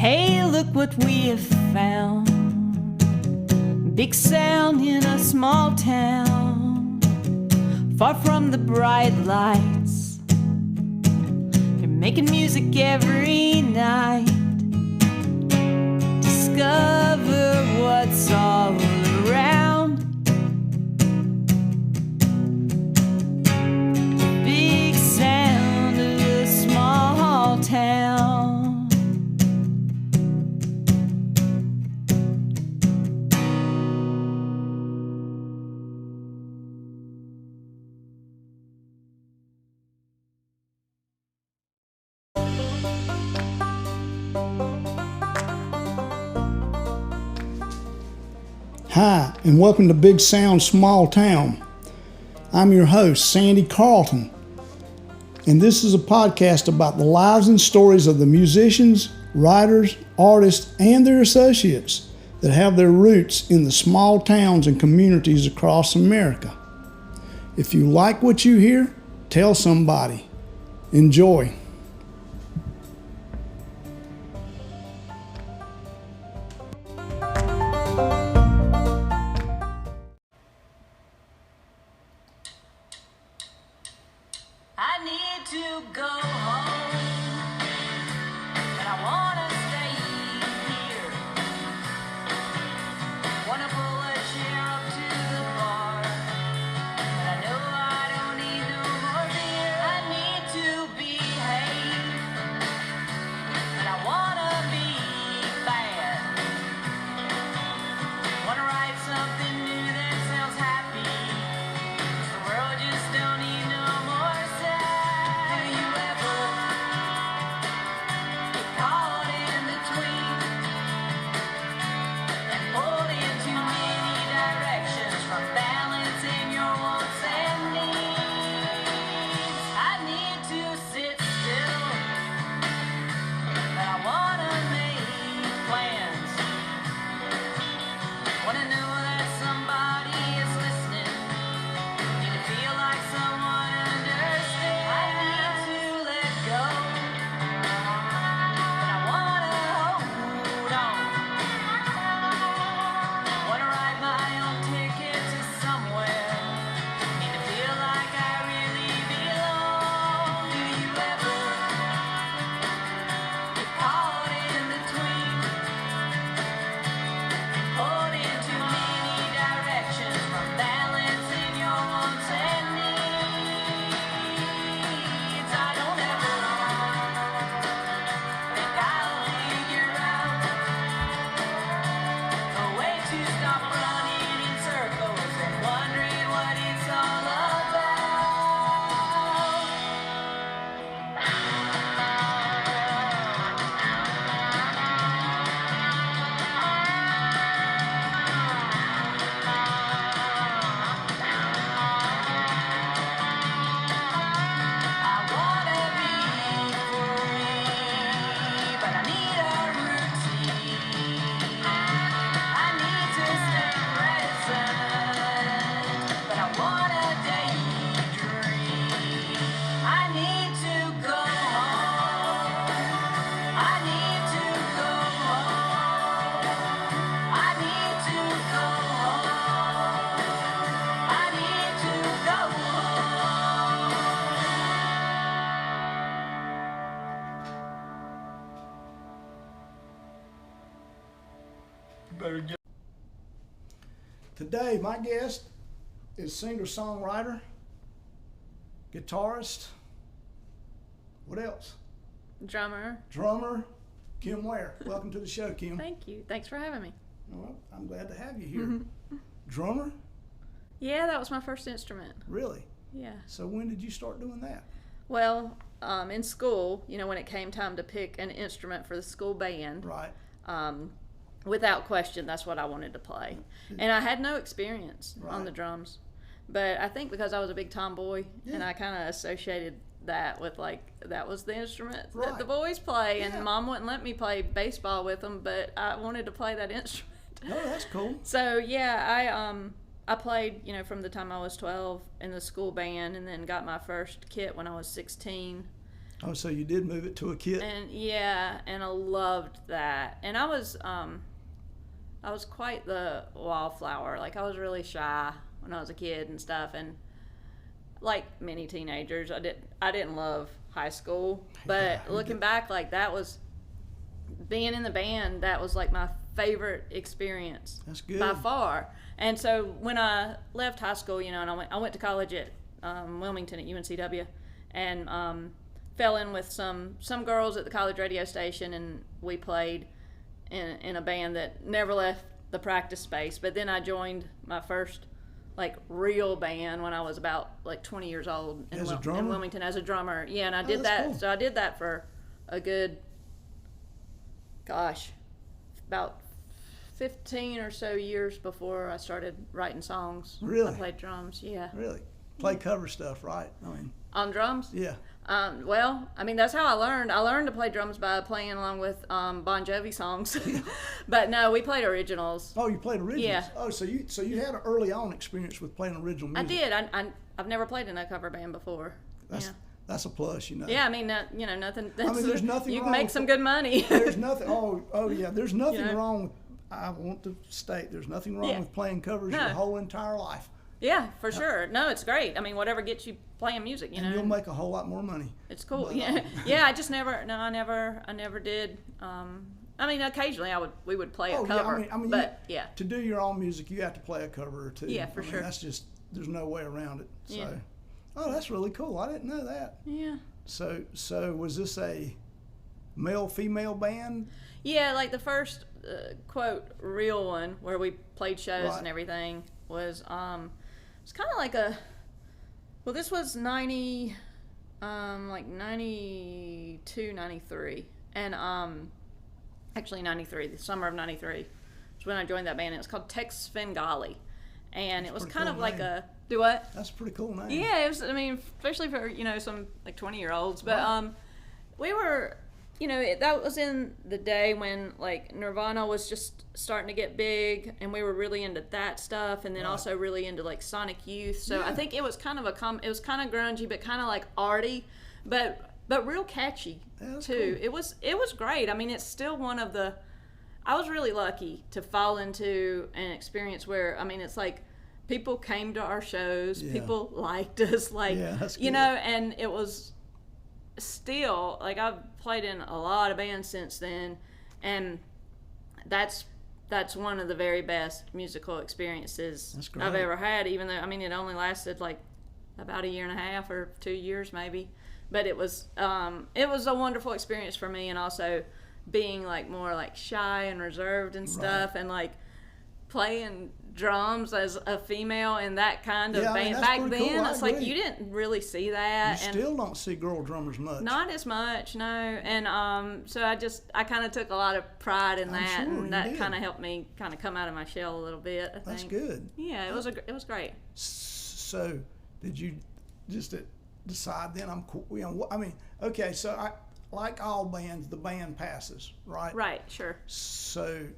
Hey, look what we have found. Big sound in a small town, far from the bright lights. They're making music every night. Discover what's all around. Big sound of a small town. Hi, and welcome to Big Sound Small Town. I'm your host, Sandy Carlton, and this is a podcast about the lives and stories of the musicians, writers, artists, and their associates that have their roots in the small towns and communities across America. If you like what you hear, tell somebody. Enjoy. I need to go home, but I wanna stay here. Wanna pull a chair up to the bar, but I know I don't need no more beer. I need to behave, but I wanna be bad. Wanna write something new that sounds happy, 'cause the world just don't need no more sad. Do you ever get caught in between and pulled in too many directions from balancing your wants and needs? I need to sit still, but I wanna make plans. Wanna know that somebody is listening. Need to feel like someone understands. I need to let go, but I wanna hold on. Wanna write my own ticket to somewhere. Need to feel like I really belong. Do you ever get caught in between and pulled in too many directions from balancing your wants and needs? I don't ever think I'll figure out a way to stop running in circles and wondering what it's all about. I wanna be free, but I need a routine. I need to stay present, but I wanna daydream. I need to go home. I need to go home. I need to go home. I need to go home. Today, my guest is singer-songwriter, guitarist, what else? Drummer. Drummer, Kim Ware. Welcome to the show, Kim. Thank you. Thanks for having me. Well, I'm glad to have you here. Drummer? Yeah, that was my first instrument. Really? Yeah. So when did you start doing that? Well, in school, when it came time to pick an instrument for the school band, Right. without question, that's what I wanted to play. And I had no experience on Right. the drums. But I think because I was a big tomboy, and Yeah. I kind of associated that with, that was the instrument that the Right. boys play. And Yeah. Mom wouldn't let me play baseball with them, but I wanted to play that instrument. Oh, that's cool. So yeah, I played, from the time I was 12 in the school band, and then got my first kit when I was 16. Oh, so you did move it to a kit? And yeah, and I loved that. And I was quite the wallflower. Like, I was really shy when I was a kid and stuff. And like many teenagers, I didn't love high school. But looking back, like, that was being in the band. That was like my favorite experience. That's good. By far. And so when I left high school, you know, and I went to college at Wilmington at UNCW, and fell in with some girls at the college radio station, and we played in a band that never left the practice space. But then I joined my first like real band when I was about like 20 years old in Wilmington as a drummer. Yeah, and I did that. Cool. So I did that for a good, about 15 or so years before I started writing songs. Really? I played drums. Yeah. Really? Play cover stuff, right? I mean. On drums? Yeah. Well, I mean, that's how I learned. I learned to play drums by playing along with Bon Jovi songs. But no, we played originals. Oh, you played originals? Yeah. Oh, so you had an early on experience with playing original music. I did. I've never played in a cover band before. That's a plus, you know. Yeah, I mean, nothing. I mean, there's nothing you wrong. You can make some good money. There's nothing. Oh yeah. There's nothing wrong with. I want to state there's nothing wrong with playing covers your whole entire life. Yeah, for sure. No, it's great. I mean, whatever gets you playing music, you know. And you'll make a whole lot more money. It's cool. But, yeah. I just never. No, I never did. I mean, occasionally we would play a cover. I mean, but to do your own music, you have to play a cover or two. Yeah, for sure. That's just there's no way around it. So, yeah. Oh, that's really cool. I didn't know that. Yeah. So was this a male-female band? Yeah, like the first quote real one where we played shows and everything was it's kind of like this was 92, 93, and actually 93, the summer of 93 is when I joined that band. It was called Tex Svengali, and it was kind of like a do what? That's a pretty cool name. Yeah, it was. I mean, especially for some like 20-year-olds, but we were. That was in the day when like Nirvana was just starting to get big, and we were really into that stuff, and then also really into like Sonic Youth. So I think it was kind of it was kind of grungy, but kind of like arty, but real catchy too. Cool. It was great. I mean, it's still one of the. I was really lucky to fall into an experience where it's like people came to our shows, people liked us, like and it was. Still, like, I've played in a lot of bands since then, and that's one of the very best musical experiences I've ever had, even though it only lasted like about a year and a half or 2 years maybe, but it was a wonderful experience for me, and also being like more like shy and reserved and stuff, and like playing drums as a female in that kind of band. Back then, it's like you didn't really see that. You still don't see girl drummers much. Not as much, no. And so I kind of took a lot of pride in that, and that kind of helped me kind of come out of my shell a little bit, I think. That's good. Yeah, it was great. So, did you just decide then I'm cool? Okay, so like all bands, the band passes, right? Right, sure. So,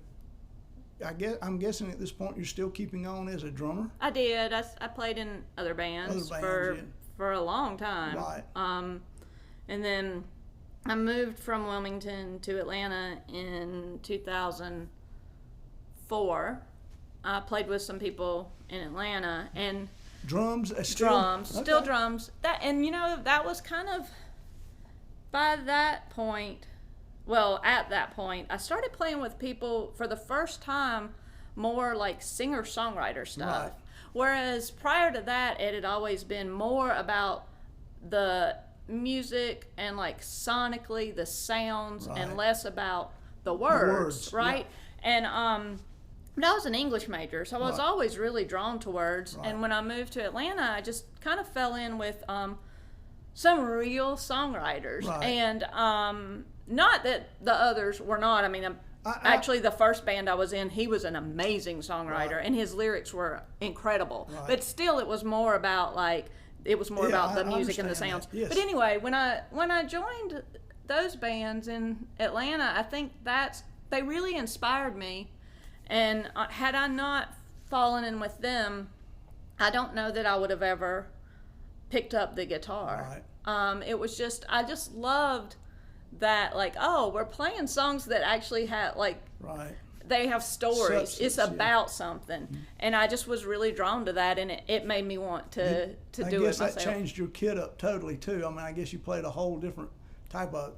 I'm guessing at this point you're still keeping on as a drummer? I did. I played in other bands for a long time. Right. And then I moved from Wilmington to Atlanta in 2004. I played with some people in Atlanta, and drums. Still drums. That was kind of by that point. Well, at that point, I started playing with people for the first time, more like singer-songwriter stuff. Right. Whereas prior to that, it had always been more about the music and like sonically the sounds, and less about the words, right? Yeah. And I was an English major, so I was always really drawn to words. Right. And when I moved to Atlanta, I just kind of fell in with some real songwriters, and not that the others were not. Actually, the first band I was in, he was an amazing songwriter, and his lyrics were incredible. Right. But still, it was more about about the music and the sounds. Yes. But anyway, when I joined those bands in Atlanta, I think they really inspired me. And had I not fallen in with them, I don't know that I would have ever picked up the guitar. Right. It was just, I just loved that, like, oh, we're playing songs that actually have, like, Right. they have stories. Substance, It's about something. And I just was really drawn to that, and it made me want to do it myself. I guess that changed your kit up totally too. I mean, I guess you played a whole different type of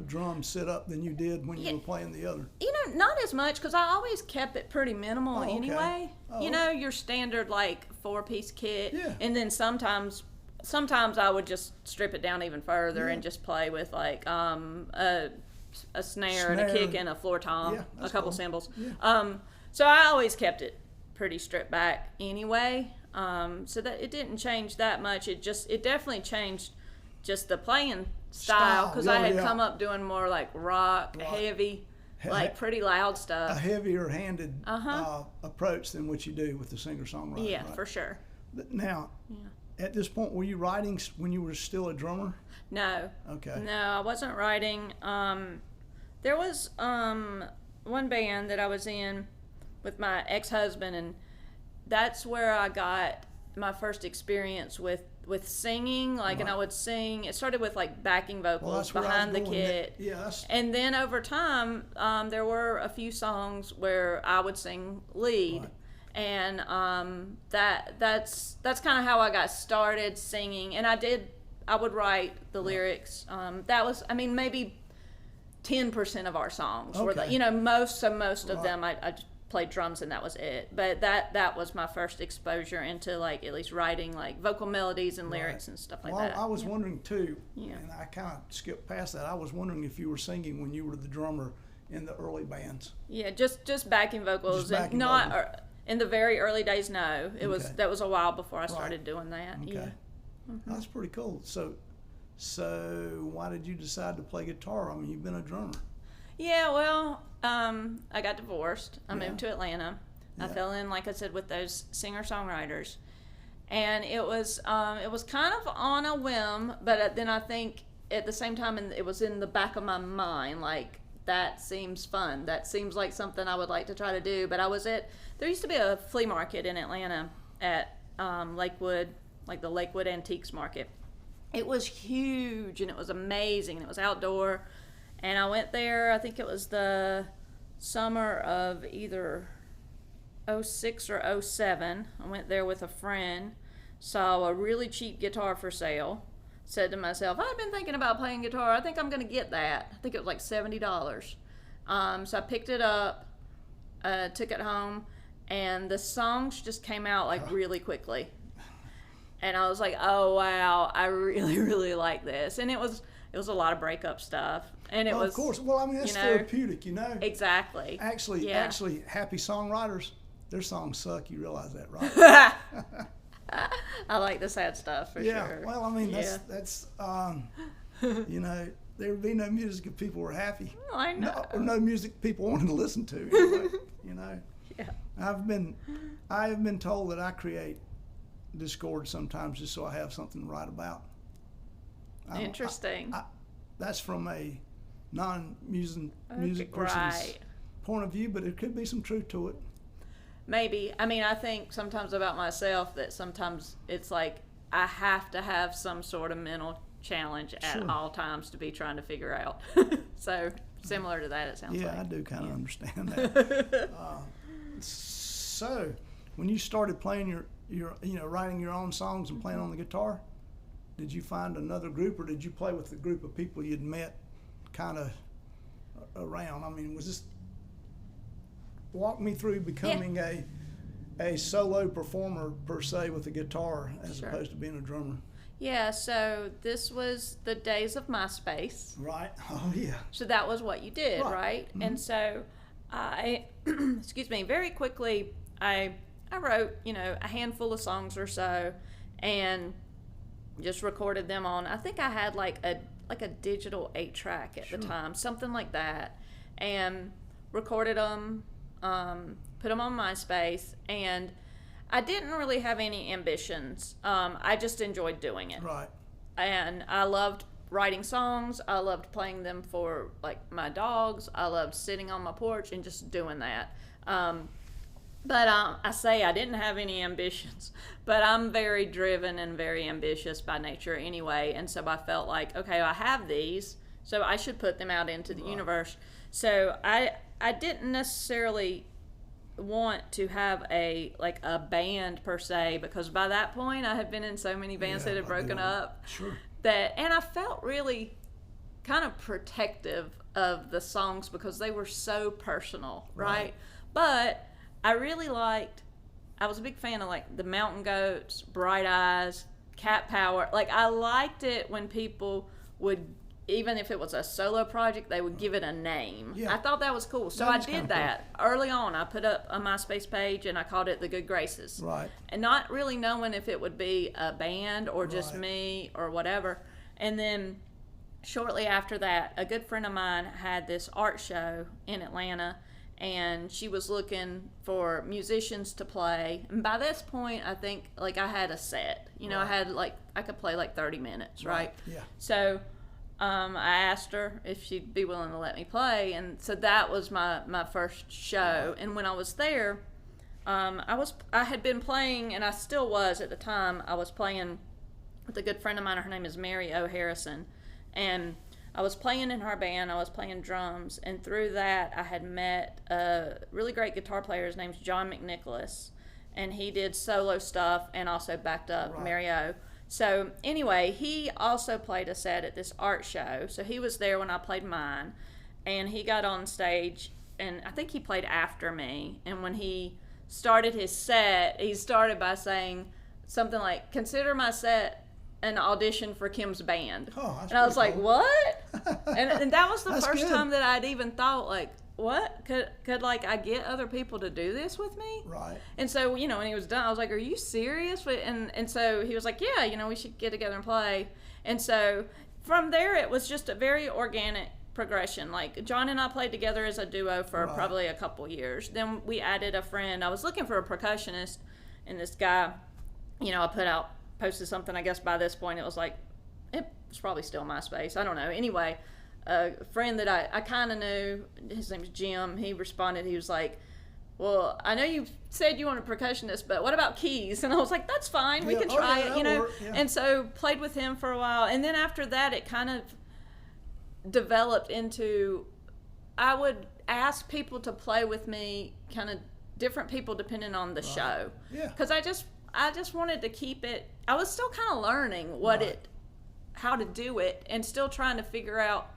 drum sit up than you did when you were playing the other. You know, not as much, because I always kept it pretty minimal anyway. Oh, you know, your standard, like, 4-piece kit. Yeah. And then sometimes I would just strip it down even further and just play with, like, a snare and a kick and a floor tom, a couple cymbals. Yeah. So I always kept it pretty stripped back anyway. So that it didn't change that much. It definitely changed just the playing style, because I had come up doing more like rock, heavy, like pretty loud stuff. A heavier handed approach than what you do with the singer-songwriter. Yeah, right? for sure. But now, at this point, were you writing when you were still a drummer? No. Okay. No, I wasn't writing. There was one band that I was in with my ex-husband, and that's where I got my first experience with singing. Like, and I would sing. It started with like backing vocals behind the kit. And then over time, there were a few songs where I would sing lead. Right. And that's kind of how I got started singing. And I would write the lyrics. That was, I mean, maybe 10% of our songs were, you know, most of them I just played drums and that was it. But that was my first exposure into, like, at least writing like vocal melodies and lyrics and stuff like that. I was wondering too, and I kind of skipped past that. I was wondering if you were singing when you were the drummer in the early bands. Yeah, just backing vocals, and not in the very early days. No, that was a while before I started doing that. Okay. Yeah. That's pretty cool. So why did you decide to play guitar? I mean, you've been a drummer. Yeah, well, I got divorced. I moved to Atlanta. I fell in, like I said, with those singer-songwriters. And it was kind of on a whim, but then I think at the same time, it was in the back of my mind, like, that seems fun. That seems like something I would like to try to do. But there used to be a flea market in Atlanta at Lakewood, like the Lakewood Antiques Market. It was huge, and it was amazing, and it was outdoor. And I went there, I think it was the summer of either 06 or 07. I went there with a friend, saw a really cheap guitar for sale, said to myself, I've been thinking about playing guitar. I think I'm going to get that. I think it was like $70. So I picked it up, took it home, and the songs just came out like really quickly. And I was like, oh, wow, I really, really like this. And it was a lot of breakup stuff. And it was, of course. Well, I mean, that's therapeutic, you know. Exactly. Actually, happy songwriters, their songs suck. You realize that, right? I like the sad stuff for sure. Yeah. Well, I mean, that's you know, there would be no music if people were happy. I know. Or no music people wanted to listen to. Anyway, you know. Yeah. I have been told that I create discord sometimes just so I have something to write about. Interesting. That's from a non-music person's point of view, but it could be some truth to it. Maybe. I mean, I think sometimes about myself that sometimes it's like I have to have some sort of mental challenge at all times to be trying to figure out. So similar to that, it sounds like. Yeah, I do kind of understand that. So when you started playing your writing your own songs and playing on the guitar, did you find another group, or did you play with the group of people you'd met kind of around? I mean, walk me through becoming a solo performer per se with a guitar as opposed to being a drummer. Yeah, so this was the days of MySpace. Right. Oh, yeah. So that was what you did, right? Mm-hmm. And so I, very quickly, I wrote, a handful of songs or so, and just recorded them on, I think I had like a digital 8-track at the time, something like that, and recorded them, put them on MySpace, and I didn't really have any ambitions. I just enjoyed doing it. Right. And I loved writing songs. I loved playing them for like my dogs. I loved sitting on my porch and just doing that. But I say I didn't have any ambitions, but I'm very driven and very ambitious by nature anyway. And so I felt like, okay, I have these, so I should put them out into the universe. So I didn't necessarily want to have a band per se, because by that point I had been in so many bands that had broken up. Sure. And I felt really kind of protective of the songs because they were so personal, right? But I really I was a big fan of like the Mountain Goats, Bright Eyes, Cat Power. Like I liked it when people would, even if it was a solo project, they would give it a name. Yeah. I thought that was cool. So I did that early on. I put up a MySpace page and I called it The Good Graces. Right. And not really knowing if it would be a band or just me or whatever. And then shortly after that, a good friend of mine had this art show in Atlanta, and she was looking for musicians to play. And by this point, I think like I had a set. You know, I had I could play like 30 minutes, right? Yeah. So I asked her if she'd be willing to let me play, and so that was my first show. And when I was there, I had been playing, and I still was at the time. I was playing with a good friend of mine. Her name is Mary O. Harrison, and I was playing in her band. I was playing drums, and through that, I had met a really great guitar player. His name's John McNicholas, and he did solo stuff and also backed up Mary O. So anyway, he also played a set at this art show. So he was there when I played mine, and he got on stage, and I think he played after me. And when he started his set, he started by saying something like, "Consider my set an audition for Kim's band." Oh, that's and I was like, cool. "What?" and that was the That's first good. time that I'd even thought, like, what? Could like I get other people to do this with me? Right. And so, you know, when he was done, I was like, "Are you serious?" And so he was like, "Yeah, you know, we should get together and play." And so from there, it was just a very organic progression. Like John and I played together as a duo for probably a couple years. Then we added a friend. I was looking for a percussionist, and this guy, you know, posted something. I guess by this point, it was probably still MySpace. I don't know. Anyway, a friend that I kind of knew, his name's Jim, he responded. He was like, "Well, I know you said you want a percussionist, but what about keys?" And I was like, "That's fine. We can try it, you know." Work, yeah. And so played with him for a while. And then after that, it kind of developed into, I would ask people to play with me, kind of different people depending on the show. Yeah. Because I just wanted to keep it. I was still kind of learning how to do it, and still trying to figure out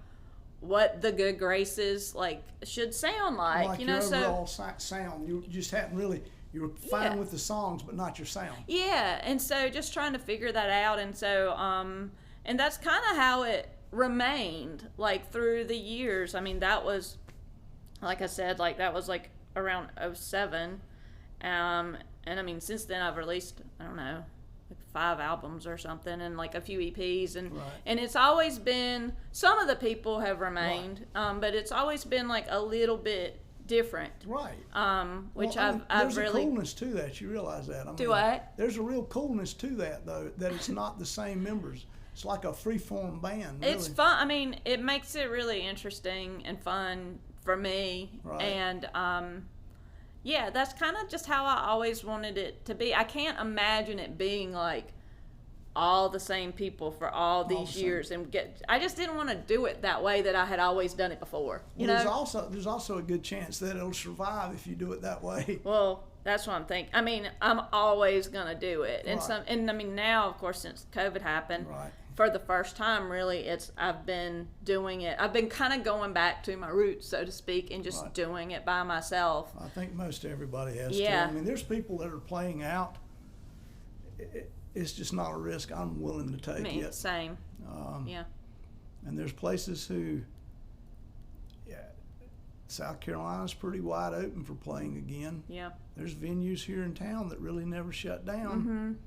what the Good Graces should sound like. You know, your overall sound. You just hadn't really. You were fine with the songs, but not your sound. Yeah, and so just trying to figure that out, and so and that's kind of how it remained through the years. I mean, that was, like I said, that was around 2007. And I mean, since then I've released, I don't know, 5 albums or something, and a few EPs, and it's always been, some of the people have remained, but it's always been a little bit different, which I've there's really. There's a coolness to that. You realize that? I mean, Do what? There's a real coolness to that, though, that it's not the same members. It's like a free-form band. Really. It's fun. I mean, it makes it really interesting and fun for me, and yeah, that's kind of just how I always wanted it to be. I can't imagine it being all the same people for all these years, and I just didn't want to do it that way that I had always done it before. You know, there's also a good chance that it'll survive if you do it that way. Well, that's what I'm thinking. I mean, I'm always gonna do it, and I mean now, of course, since COVID happened, for the first time, really, I've been doing it. I've been kind of going back to my roots, so to speak, and just doing it by myself. I think most everybody has to. I mean, there's people that are playing out. It's just not a risk I'm willing to take. Me, same. Yeah. And there's places who, South Carolina's pretty wide open for playing again. Yeah. There's venues here in town that really never shut down.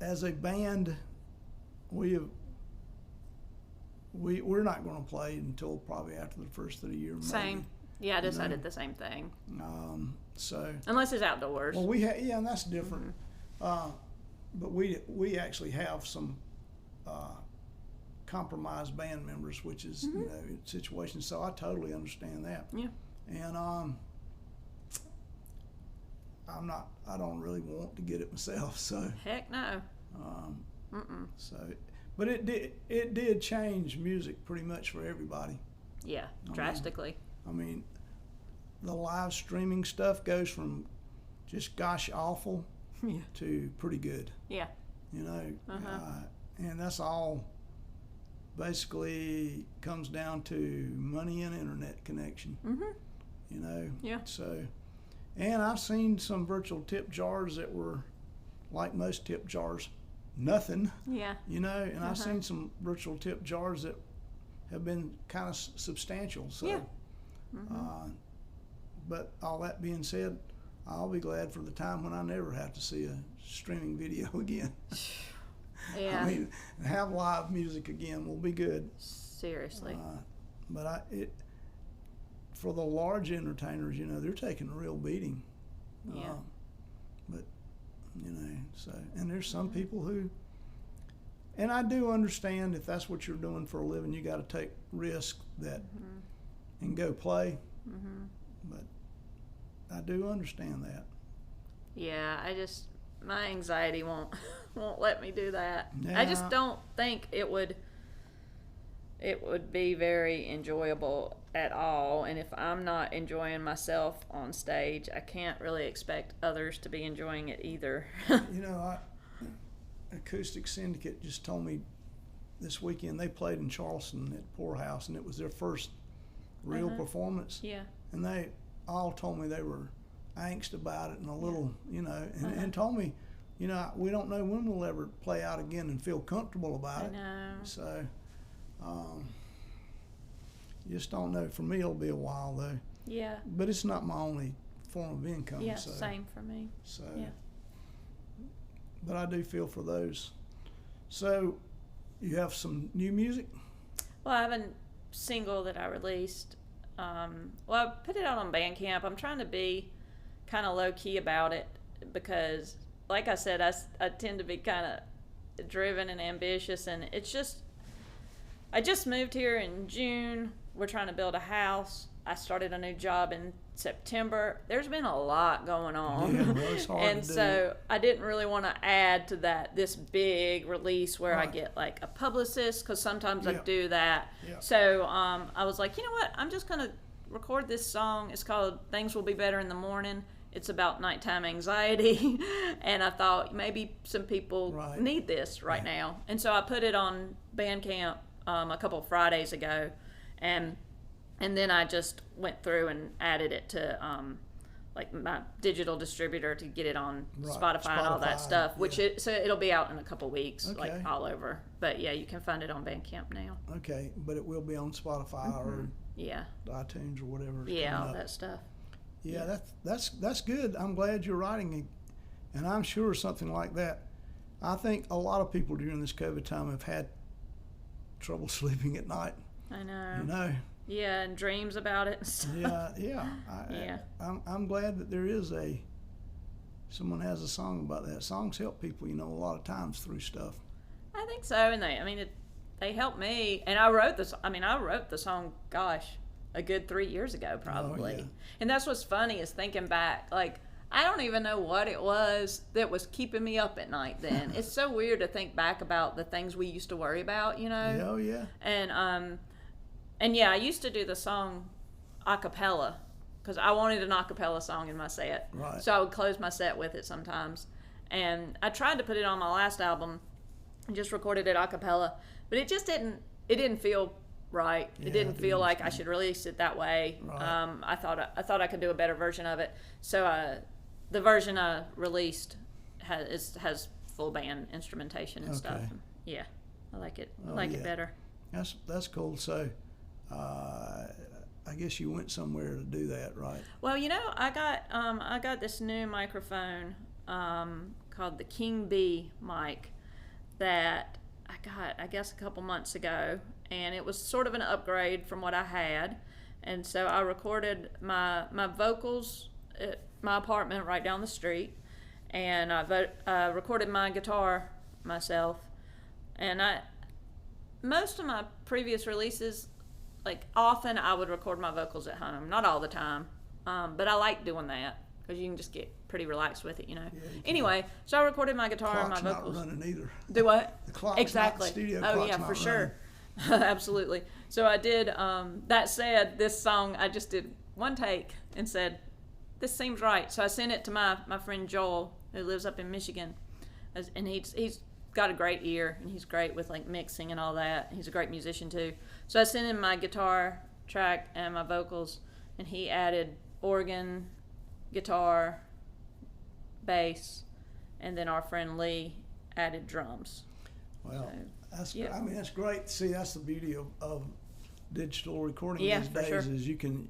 As a band, we're not going to play until probably after the first of the year. Maybe. Same. Yeah, I decided the same thing. So unless it's outdoors. Well, and that's different. But we actually have some compromised band members, which is situations. So I totally understand that. Yeah. And I don't really want to get it myself. So Heck no. so, but it did change music pretty much for everybody. Yeah, drastically. I mean, the live streaming stuff goes from just gosh awful to pretty good. Yeah. And that's all basically comes down to money and internet connection. Yeah. So, and I've seen some virtual tip jars that were like most tip jars, nothing. Yeah. And I've seen some virtual tip jars that have been kind of substantial. So, Yeah. But all that being said, I'll be glad for the time when I never have to see a streaming video again. Yeah. I mean, have live music again will be good. Seriously. But for the large entertainers, they're taking a real beating. Yeah. But so, and there's some people who, and I do understand if that's what you're doing for a living, you got to take risks that and go play. But I do understand that. Yeah, my anxiety won't let me do that. Yeah. I just don't think it would be very enjoyable at all. And if I'm not enjoying myself on stage, I can't really expect others to be enjoying it either. Acoustic Syndicate just told me this weekend they played in Charleston at Poorhouse, and it was their first real performance. Yeah. And they all told me they were angst about it and a little, and told me, we don't know when we'll ever play out again and feel comfortable about it. I know. So, just don't know. For me, it'll be a while though. Yeah. But it's not my only form of income. Yeah, so, same for me. So, Yeah. But I do feel for those. So, you have some new music? Well, I have a single that I released. I put it out on Bandcamp. I'm trying to be kind of low key about it because, like I said, I tend to be kind of driven and ambitious, and I just moved here in June. We're trying to build a house. I started a new job in September. There's been a lot going on. Yeah, well, it's hard And to do. so I didn't really want to add to this big release where I Right. get like a publicist, because sometimes I Yeah. do that. Yeah. So I was like, you know what? I'm just going to record this song. It's called Things Will Be Better in the Morning. It's about nighttime anxiety. And I thought maybe some people Right. need this right now. And so I put it on Bandcamp a couple of Fridays ago. And then I just went through and added it to like my digital distributor to get it on Right. Spotify and all that Spotify, stuff, which yeah. so it'll be out in a couple weeks, like Okay. all over. But yeah, you can find it on Bandcamp now. Okay, but it will be on Spotify or Yeah, iTunes or whatever. is yeah, coming all up. that stuff. Yeah, that's good. I'm glad you're writing it, and I'm sure something like that. I think a lot of people during this COVID time have had trouble sleeping at night. I know. You know. Yeah, and dreams about it and stuff. Yeah. Yeah. I'm glad that there is someone has a song about that. Songs help people, a lot of times through stuff. I think so, and they helped me. And I wrote this. I wrote the song, gosh, a good 3 years ago, probably. yeah. And that's what's funny is thinking back, like I don't even know what it was that was keeping me up at night then. It's so weird to think back about the things we used to worry about, Oh yeah. And yeah, I used to do the song a cappella because I wanted an a cappella song in my set. Right. So I would close my set with it sometimes. And I tried to put it on my last album and just recorded it a cappella, but it didn't feel right. Yeah, It didn't I do feel like I understand. should release it that way. Right. I thought I could do a better version of it. So the version I released has full band instrumentation and stuff. Okay. Yeah, I like it. I Oh, like it yeah. better. That's cool. So, I guess you went somewhere to do that, right? Well, I got this new microphone called the King Bee mic that I got, I guess, a couple months ago, and it was sort of an upgrade from what I had. And so I recorded my vocals at my apartment right down the street, and I recorded my guitar myself, and most of my previous releases, like often I would record my vocals at home, not all the time, but I like doing that because you can just get pretty relaxed with it, you know. Yeah, you Anyway, so I recorded my guitar and my Clock's vocals. not running either. Do what? The clock's Exactly. not, the studio Oh clock's yeah, not for sure. running. Absolutely. So I did. That said, this song I just did one take and said, "This seems right." So I sent it to my friend Joel, who lives up in Michigan, and he's got a great ear and he's great with like mixing and all that. He's a great musician too. So I sent him my guitar track and my vocals, and he added organ, guitar, bass, and then our friend Lee added drums. Well, that's yeah. I mean, that's great. See, that's the beauty of digital recording Yeah, these for days sure. is you can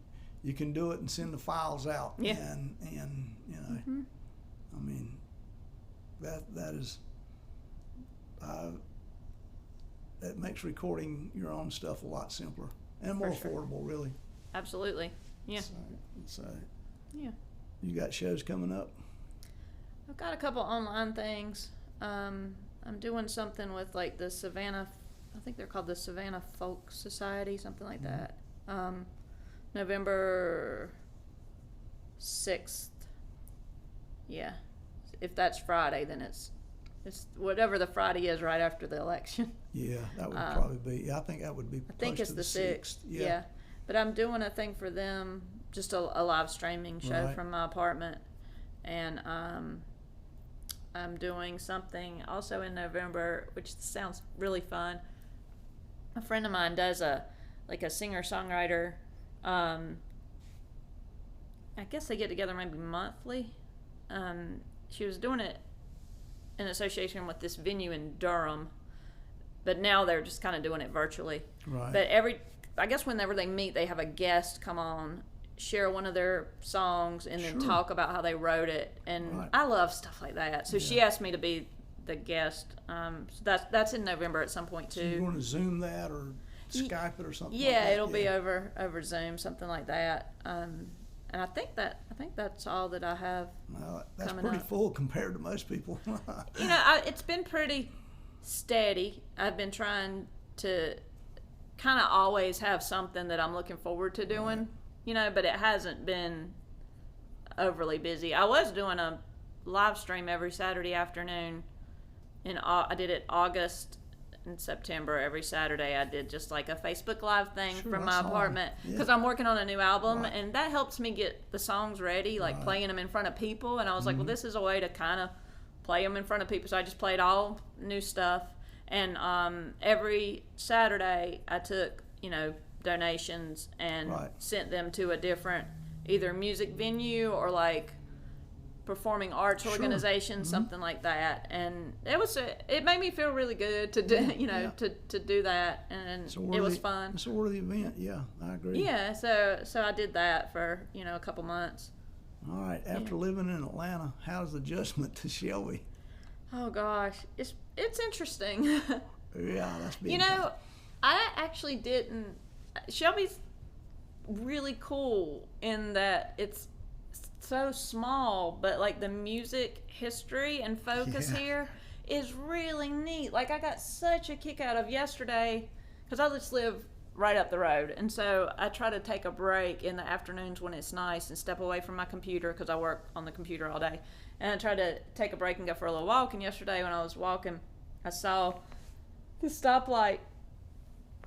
do it and send the files out. Yeah. And you know, I mean, that is it makes recording your own stuff a lot simpler and more For sure. affordable, really. Absolutely. Yeah. So Yeah. you got shows coming up? I've got a couple online things. I'm doing something with like the Savannah, I think they're called the Savannah Folk Society, something like that. November 6th. Yeah. If that's Friday, then it's whatever the Friday is right after the election. Yeah, that would probably be. Yeah, I think that would be. I think close it's to the 6th. Yeah. Yeah. But I'm doing a thing for them, just a live streaming show Right. from my apartment. And I'm doing something also in November, which sounds really fun. A friend of mine does a singer-songwriter. I guess they get together maybe monthly. She was doing it in association with this venue in Durham, but now they're just kind of doing it virtually. Right. But I guess whenever they meet, they have a guest come on, share one of their songs, and then Sure. talk about how they wrote it. And Right. I love stuff like that. So she asked me to be the guest. So that's in November at some point So you too. want to Zoom that or Skype it or something? Yeah, like that? it'll be over Zoom, something like that. And I think that's all that I have. Well, that's coming pretty up. full compared to most people. You know, it's been pretty steady. I've been trying to kind of always have something that I'm looking forward to doing, Right. you know, but it hasn't been overly busy. I was doing a live stream every Saturday afternoon, and I did it August and September. Every Saturday I did just like a Facebook Live thing Sure, from my that's apartment on. Yeah. because I'm working on a new album, Right. and that helps me get the songs ready, like Right. playing them in front of people. And I was like, well, Mm-hmm. this is a way to kind of play them in front of people. So I just played all new stuff, and every Saturday I took, you know, donations and Right. sent them to a different either music venue or like performing arts Sure. organization, something like that. And it made me feel really good to do, you know, Yeah. to do that, and it was fun. It's a worthy event. Yeah, I agree. Yeah, so I did that for, you know, a couple months. All right. After living in Atlanta, how's the adjustment to Shelby? Oh gosh, it's interesting. Yeah, that's big. You know, I actually didn't. Shelby's really cool in that it's so small, but like the music history and focus Yeah. here is really neat. Like I got such a kick out of yesterday because I just live right up the road, and so I try to take a break in the afternoons when it's nice and step away from my computer because I work on the computer all day. And I try to take a break and go for a little walk. And yesterday when I was walking, I saw the stoplight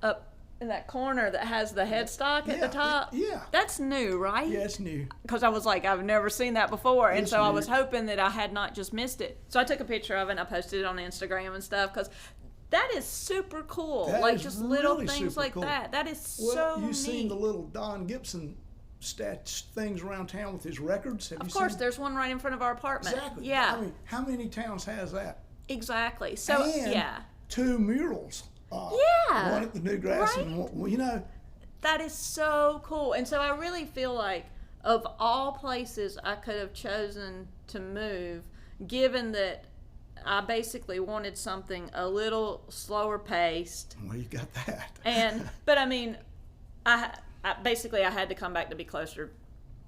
up in that corner that has the headstock at the top. Yeah. That's new, right? Yeah, it's new. Because I was like, I've never seen that before. And It's so I new. was hoping that I had not just missed it. So I took a picture of it and I posted it on Instagram and stuff because that is super cool. That like is just little really things super like cool. that. That is Well, so you've neat. seen the little Don Gibson stats things around town with his records. Have you Of course, seen? there's one right in front of our apartment. Exactly. Yeah, I mean, how many towns has that? exactly. So, And yeah. 2 murals. Yeah. One at the new grass Right? and one, well, you know, That is so cool. And so I really feel like of all places I could have chosen to move, given that I basically wanted something a little slower paced. well, you got that. But I mean, I basically I had to come back to be closer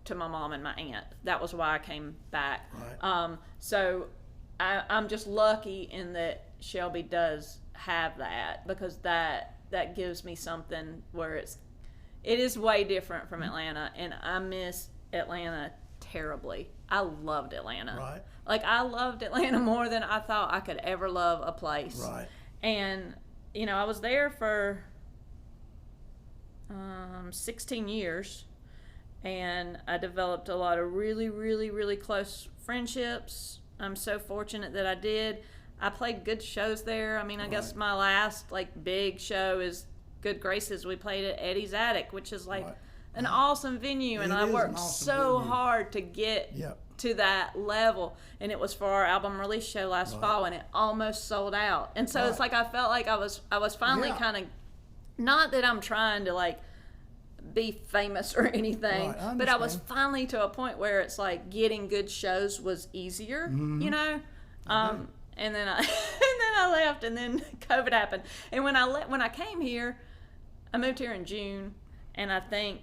to my mom and my aunt. That was why I came back. Right. So I'm just lucky in that Shelby does have that, because that gives me something where it is way different from Atlanta, and I miss Atlanta terribly. I loved Atlanta. Right. Like, I loved Atlanta more than I thought I could ever love a place. Right. And, I was there for 16 years, and I developed a lot of really, really, really close friendships. I'm so fortunate that I did. I played good shows there. I mean, I guess my last, big show is Good Graces. We played at Eddie's Attic, which is, an awesome venue, and I worked so hard to get to that level, and it was for our album release show last fall, and it almost sold out. And so it's I felt like I was finally kind of, not that I'm trying to be famous or anything, but I was finally to a point where it's getting good shows was easier, and then I left, and then COVID happened. And when I came here, I moved here in June, and I think,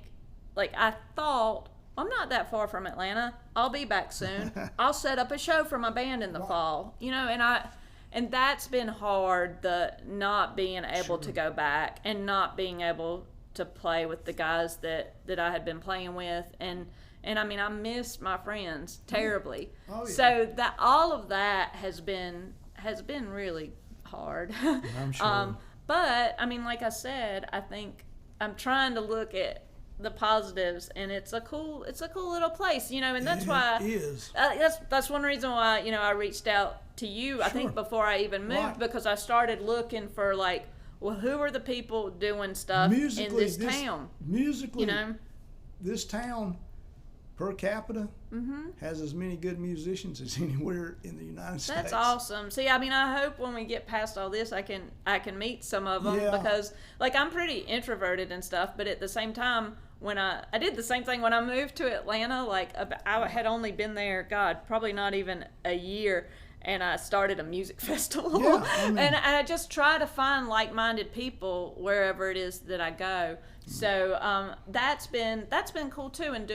I thought, I'm not that far from Atlanta. I'll be back soon. I'll set up a show for my band in the fall, and that's been hard, the not being able to go back and not being able to play with the guys that I had been playing with, and I mean, I miss my friends terribly. Oh, yeah. So that all of that has been really hard. I'm sure. But I mean, like I said, I think I'm trying to look at the positives, and it's a cool little place, and that's why it is. That's one reason why I reached out to you. I think before I even moved, because I started looking for well, who are the people doing stuff in this town? Musically, this town per capita has as many good musicians as anywhere in the United States. That's awesome. See, I mean, I hope when we get past all this, I can meet some of them, because I'm pretty introverted and stuff, but at the same time, when I did the same thing when I moved to Atlanta, I had only been there, probably not even a year, and I started a music festival. Yeah, I mean, and I just try to find like-minded people wherever it is that I go. So that's been cool too, and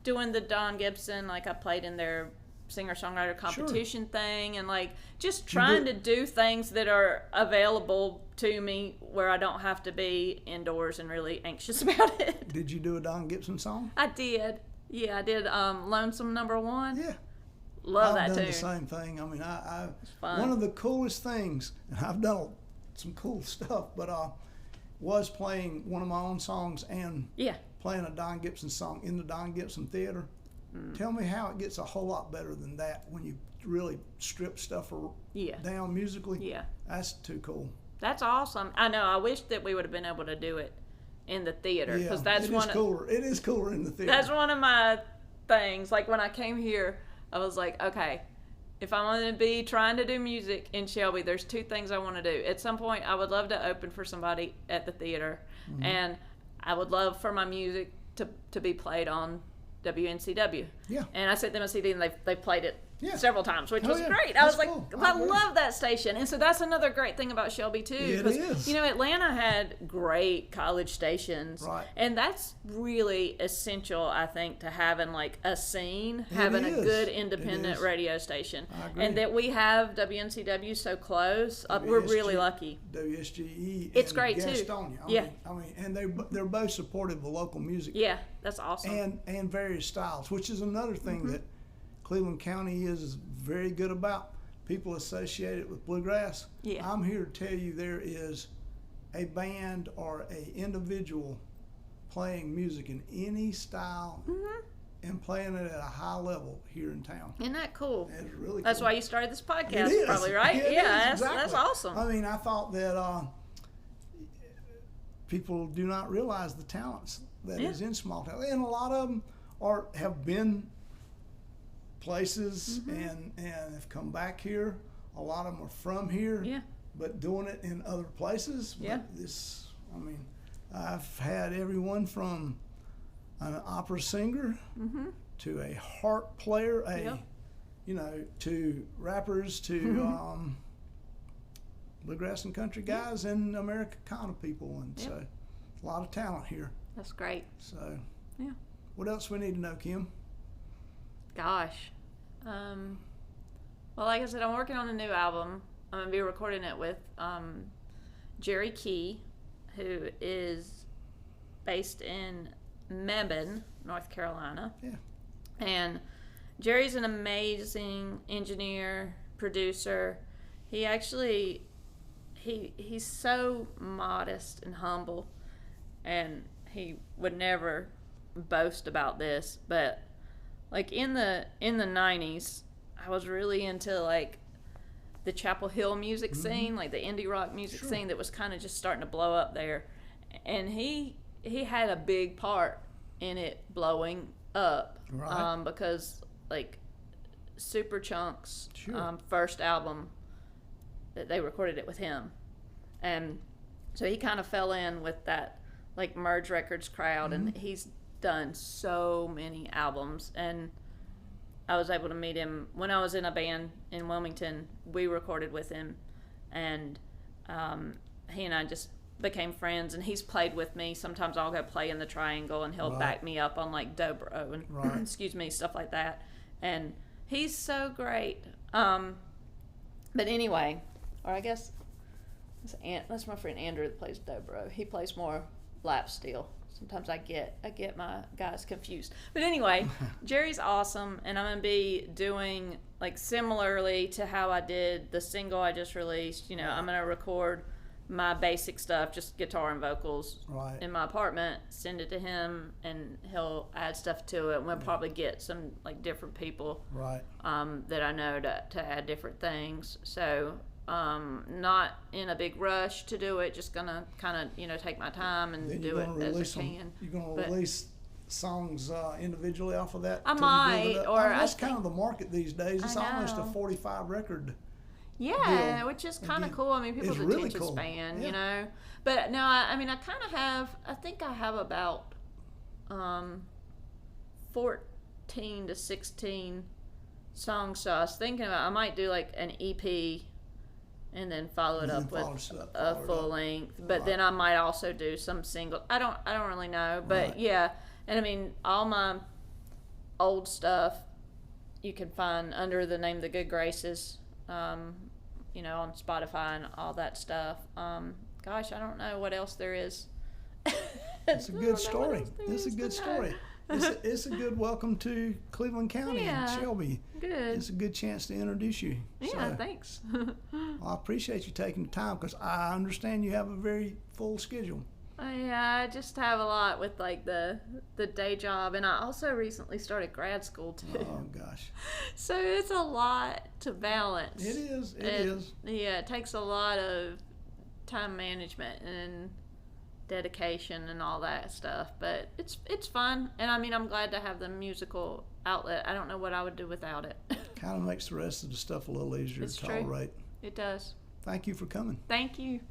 doing the Don Gibson, I played in their singer-songwriter competition thing, and just trying to do things that are available to me where I don't have to be indoors and really anxious about it. Did you do a Don Gibson song? I did. Yeah, I did. Lonesome Number 1. Yeah. Love I've that done too. the same thing. I mean, one of the coolest things, and I've done some cool stuff, but was playing one of my own songs and playing a Don Gibson song in the Don Gibson Theater. Tell me how it gets a whole lot better than that when you really strip stuff down musically. Yeah. That's too cool. That's awesome. I know. I wish that we would have been able to do it in the theater, because it is cooler in the theater. That's one of my things. When I came here, I was like, okay, if I'm going to be trying to do music in Shelby, there's two things I want to do. At some point, I would love to open for somebody at the theater, and I would love for my music to be played on WNCW. Yeah. And I sent them a CD, and they played it several times, which was great. I was like, cool. I love that station. And so that's another great thing about Shelby too. It is. Atlanta had great college stations. Right. And that's really essential, I think, to having a scene, having a good independent radio station. I agree. And that we have WNCW so close. We're really lucky. WSGE. It's great too. I mean, and they're both supportive of local music. Yeah, that's awesome. And various styles, which is another thing that Cleveland County is very good about. People associate it with bluegrass. Yeah. I'm here to tell you there is a band or a individual playing music in any style and playing it at a high level here in town. Isn't that cool? It's really cool. That's why you started this podcast, probably, right? Yeah, that's awesome. I mean, I thought that people do not realize the talents that is in small town, and a lot of them have been places and have come back here. A lot of them are from here, but doing it in other places. But I've had everyone from an opera singer to a harp player, to rappers, to bluegrass and country guys and Americana people, and so a lot of talent here. That's great. So, what else we need to know, Kim? Gosh. Well, like I said, I'm working on a new album. I'm gonna be recording it with Jerry Key, who is based in Mebane, North Carolina. Yeah. And Jerry's an amazing engineer, producer. He actually he's so modest and humble, and he would never boast about this, but like in the 90s, I was really into like the Chapel Hill music scene, like the indie rock music scene that was kind of just starting to blow up there, and he had a big part in it blowing up, because like Superchunk's first album, that they recorded it with him, and so he kind of fell in with that like Merge Records crowd, and he's done so many albums. And I was able to meet him when I was in a band in Wilmington. We recorded with him, and he and I just became friends, and he's played with me. Sometimes I'll go play in the Triangle, and he'll back me up on like dobro and excuse me, stuff like that. And he's so great. But anyway, or I guess that's my friend Andrew that plays dobro. He plays more lap steel. Sometimes I get my guys confused. But anyway, Jerry's awesome, and I'm going to be doing, like, similarly to how I did the single I just released. You know, I'm going to record my basic stuff, just guitar and vocals, in my apartment, send it to him, and he'll add stuff to it. And we'll probably get some, like, different people that I know to add different things. So not in a big rush to do it, just gonna kind of, you know, take my time and do it as I can. You're gonna release songs individually off of that? I might, or that's kind of the market these days. It's almost a 45 record. Yeah, deal. which is kind of cool. I mean, people's really attention cool. span, you know. But no, I mean, I kind of have. I think I have about 14 to 16 songs. So I was thinking about I might do like an EP. And then follow it up with a full length. But then I might also do some single. I don't really know. But yeah. And I mean, all my old stuff you can find under the name The Good Graces, you know, on Spotify and all that stuff. Gosh, I don't know what else there is. It's a good story. It's a good story. It's a good welcome to Cleveland County and Shelby. Good. It's a good chance to introduce you. Yeah, thanks. Well, I appreciate you taking the time, because I understand you have a very full schedule. Yeah, I just have a lot with like the day job, and I also recently started grad school too. Oh gosh. So it's a lot to balance. It is. It is. Yeah, it takes a lot of time management and dedication and all that stuff, but it's fun. And I mean, I'm glad to have the musical outlet. I don't know what I would do without it. Kind of makes the rest of the stuff a little easier to tolerate. It does. Thank you for coming. Thank you.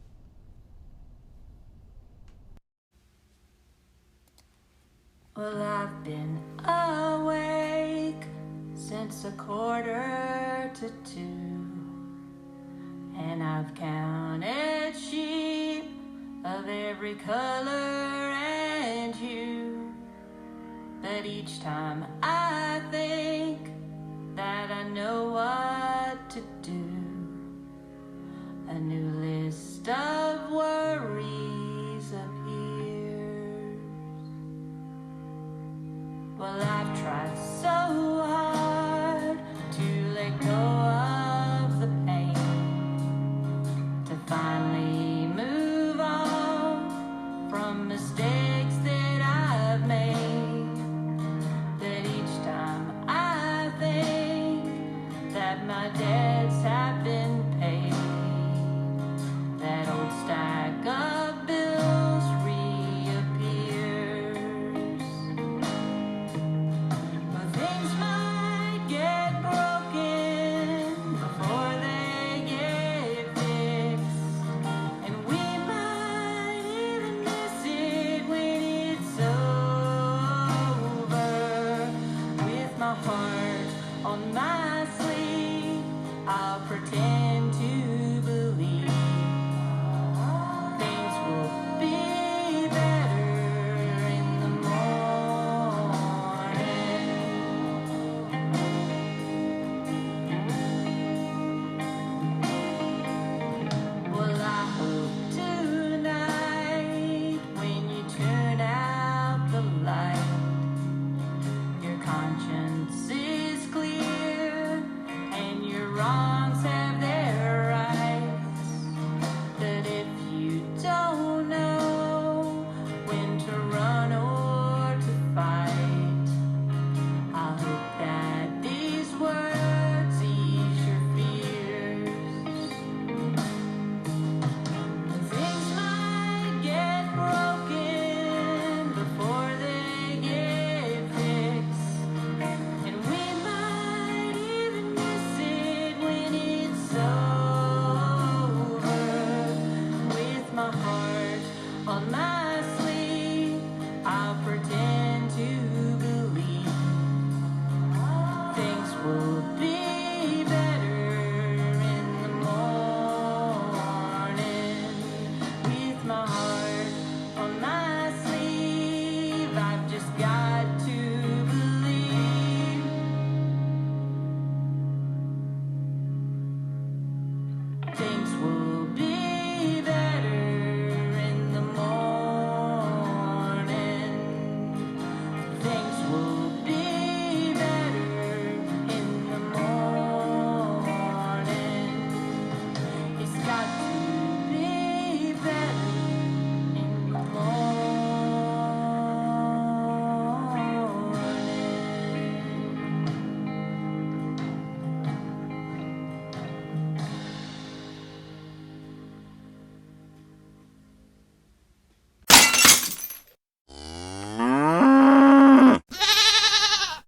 Well, I've been awake since 1:45, and I've counted sheep of every color and hue, but each time I think that I know what to do, a new list of worries appears. Well, I've tried so hard to let go of the pain, to finally move on from mistakes that I've made. But each time I think that my debts have been paid, that old stack of bills reappears. But things might get broken before they get fixed, and we might even miss it when it's over. With my heart on my sleeve, I'll pretend to believe things will be better in the morning. things will